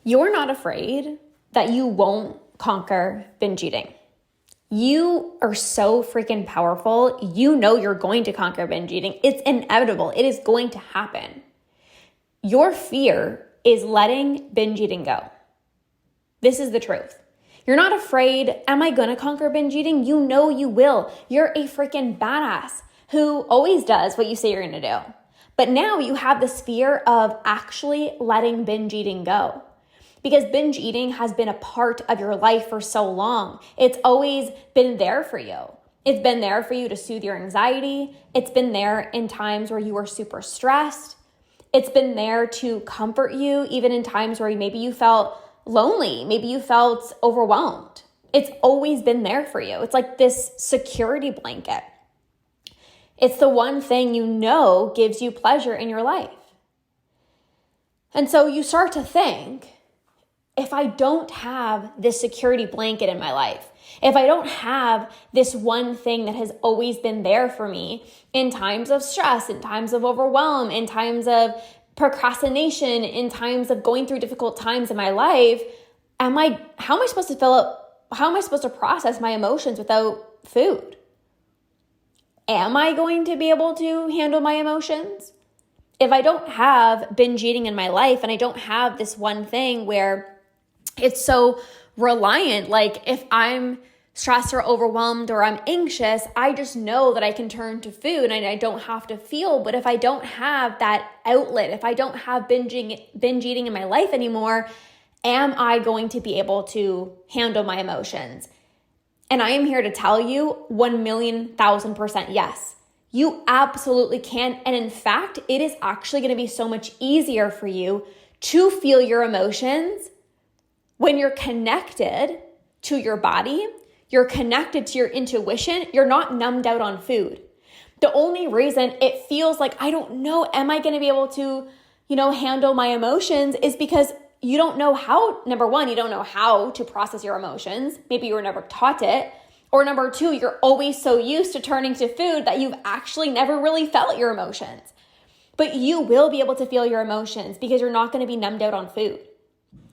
You're not afraid that you won't conquer binge eating. You are so freaking powerful. You know you're going to conquer binge eating. It's inevitable. It is going to happen. Your fear is letting binge eating go. This is the truth. You're not afraid, am I going to conquer binge eating? You know you will. You're a freaking badass who always does what you say you're going to do. But now you have this fear of actually letting binge eating go. Because binge eating has been a part of your life for so long. It's always been there for you. It's been there for you to soothe your anxiety. It's been there in times where you were super stressed. It's been there to comfort you, even in times where maybe you felt lonely, maybe you felt overwhelmed. It's always been there for you. It's like this security blanket. It's the one thing you know gives you pleasure in your life. And so you start to think, if I don't have this security blanket in my life, if I don't have this one thing that has always been there for me in times of stress, in times of overwhelm, in times of procrastination, in times of going through difficult times in my life, how am I supposed to process my emotions without food? Am I going to be able to handle my emotions? If I don't have binge eating in my life and I don't have this one thing where it's so reliant, like if I'm stressed or overwhelmed or I'm anxious, I just know that I can turn to food and I don't have to feel. But if I don't have that outlet, if I don't have binge eating in my life anymore, am I going to be able to handle my emotions? And I am here to tell you 1,000,000% yes. You absolutely can. And in fact, it is actually going to be so much easier for you to feel your emotions when you're connected to your body, you're connected to your intuition, you're not numbed out on food. The only reason it feels like, I don't know, am I going to be able to, handle my emotions is because you don't know how, number one, you don't know how to process your emotions. Maybe you were never taught it. Or number two, you're always so used to turning to food that you've actually never really felt your emotions. But you will be able to feel your emotions because you're not going to be numbed out on food.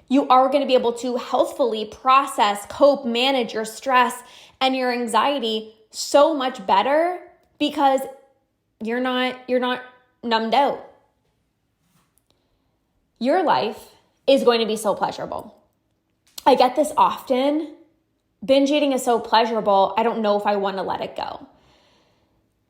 You are going to be able to healthfully process, cope, manage your stress and your anxiety so much better because you're not numbed out. Your life is going to be so pleasurable. I get this often. Binge eating is so pleasurable, I don't know if I want to let it go.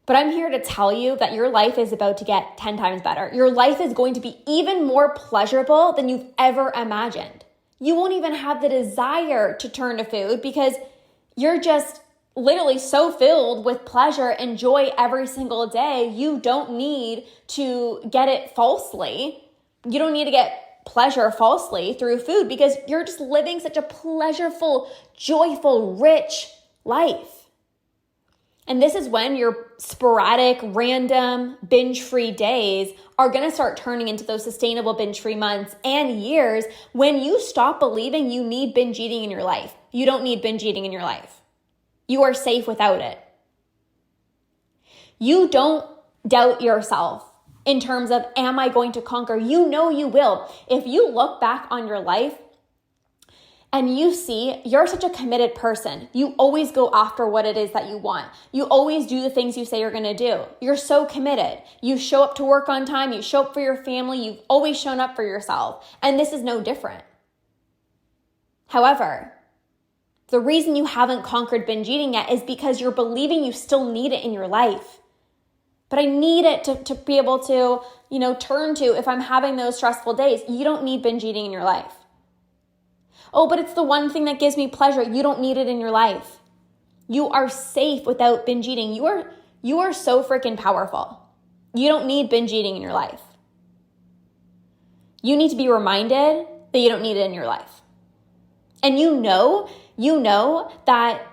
But I'm here to tell you that your life is about to get 10 times better. Your life is going to be even more pleasurable than you've ever imagined. You won't even have the desire to turn to food because you're just literally so filled with pleasure and joy every single day. You don't need to get it falsely. You don't need to get pleasure falsely through food because you're just living such a pleasureful, joyful, rich life. And this is when your sporadic, random, binge-free days are going to start turning into those sustainable binge-free months and years when you stop believing you need binge eating in your life. You don't need binge eating in your life. You are safe without it. You don't doubt yourself in terms of, am I going to conquer? You know you will. If you look back on your life and you see you're such a committed person, you always go after what it is that you want. You always do the things you say you're going to do. You're so committed. You show up to work on time. You show up for your family. You've always shown up for yourself. And this is no different. However, the reason you haven't conquered binge eating yet is because you're believing you still need it in your life. But I need it to be able to, turn to if I'm having those stressful days. You don't need binge eating in your life. Oh, but it's the one thing that gives me pleasure. You don't need it in your life. You are safe without binge eating. You are so freaking powerful. You don't need binge eating in your life. You need to be reminded that you don't need it in your life. And you know that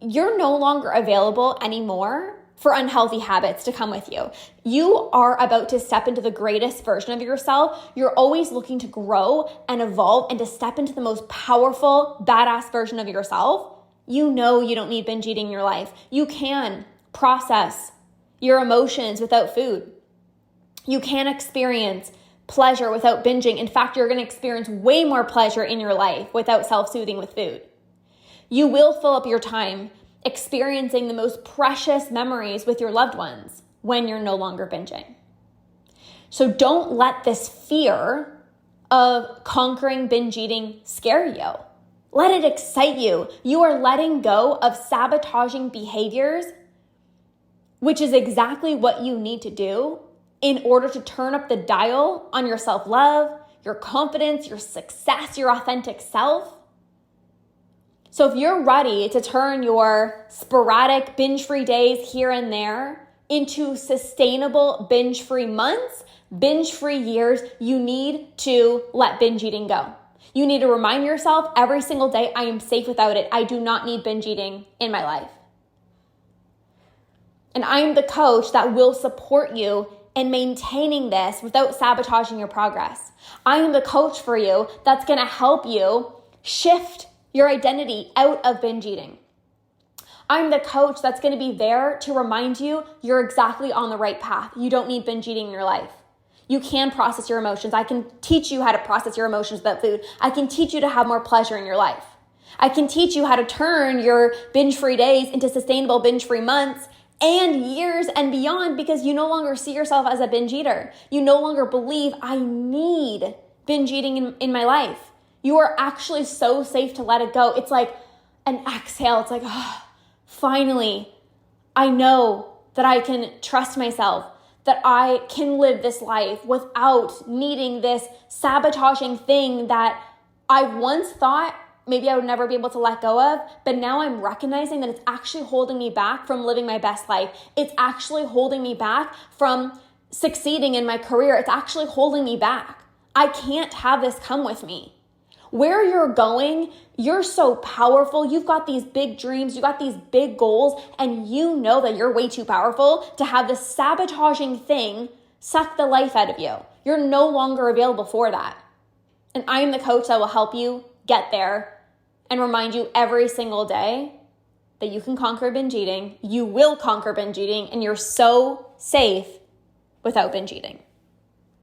you're no longer available anymore for unhealthy habits to come with you. You are about to step into the greatest version of yourself. You're always looking to grow and evolve and to step into the most powerful, badass version of yourself. You know you don't need binge eating in your life. You can process your emotions without food. You can experience pleasure without binging. In fact, you're going to experience way more pleasure in your life without self-soothing with food. You will fill up your time experiencing the most precious memories with your loved ones when you're no longer binging. So don't let this fear of conquering binge eating scare you. Let it excite you. You are letting go of sabotaging behaviors, which is exactly what you need to do in order to turn up the dial on your self-love, your confidence, your success, your authentic self. So if you're ready to turn your sporadic binge-free days here and there into sustainable binge-free months, binge-free years, you need to let binge eating go. You need to remind yourself every single day, I am safe without it. I do not need binge eating in my life. And I am the coach that will support you in maintaining this without sabotaging your progress. I am the coach for you that's going to help you shift your identity out of binge eating. I'm the coach that's going to be there to remind you you're exactly on the right path. You don't need binge eating in your life. You can process your emotions. I can teach you how to process your emotions without food. I can teach you to have more pleasure in your life. I can teach you how to turn your binge-free days into sustainable binge-free months and years and beyond, because you no longer see yourself as a binge eater. You no longer believe I need binge eating in my life. You are actually so safe to let it go. It's like an exhale. It's like, oh, finally, I know that I can trust myself, that I can live this life without needing this sabotaging thing that I once thought maybe I would never be able to let go of, but now I'm recognizing that it's actually holding me back from living my best life. It's actually holding me back from succeeding in my career. It's actually holding me back. I can't have this come with me. Where you're going, you're so powerful. You've got these big dreams. You got these big goals, and you know that you're way too powerful to have this sabotaging thing suck the life out of you. You're no longer available for that. And I am the coach that will help you get there and remind you every single day that you can conquer binge eating. You will conquer binge eating, and you're so safe without binge eating.